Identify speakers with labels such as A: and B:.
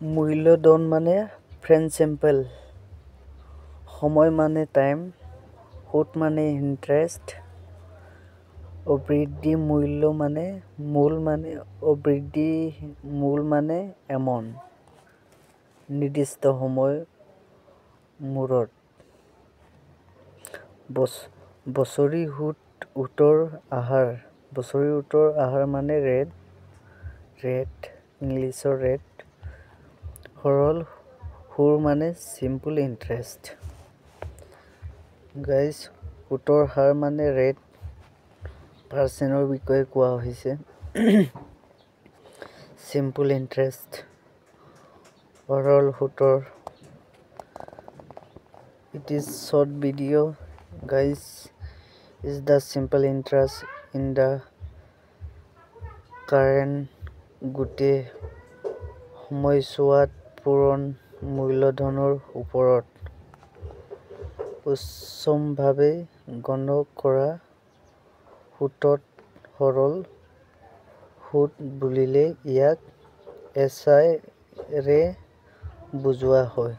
A: মূল্যধন মানে প্ৰিন্সিপাল, সময় মানে টাইম, সুদ মানে ইন্টাৰেষ্ট, অবৃদ্ধি মূল্য মানে মূল মানে অবৃদ্ধি মূল মানে এমাউন্ট, নিৰ্দিষ্ট সময় মূৰত। বছৰি সুতৰ আহাৰ মানে ৰেট, ইংলিছৰ ৰেট। সৰল সুৰ মানে চিম্পল ইন্টাৰেষ্ট। গাইজ, সুতৰ হাৰ মানে ৰেট পাৰ্চেন্টৰ বিষয়ে কোৱা হৈছে। চিম্পল ইন্টাৰেষ্ট, সৰল সুতৰ। It is short video, guys. Is the simple interest in the current গোটেই সময়ছোৱাত পূৰণ মূলধনৰ ওপৰত উচ্চভাৱে গণনা কৰা সুতক সৰল সুত বুলিলে ইয়াক SI ৰে বুজোৱা হয়।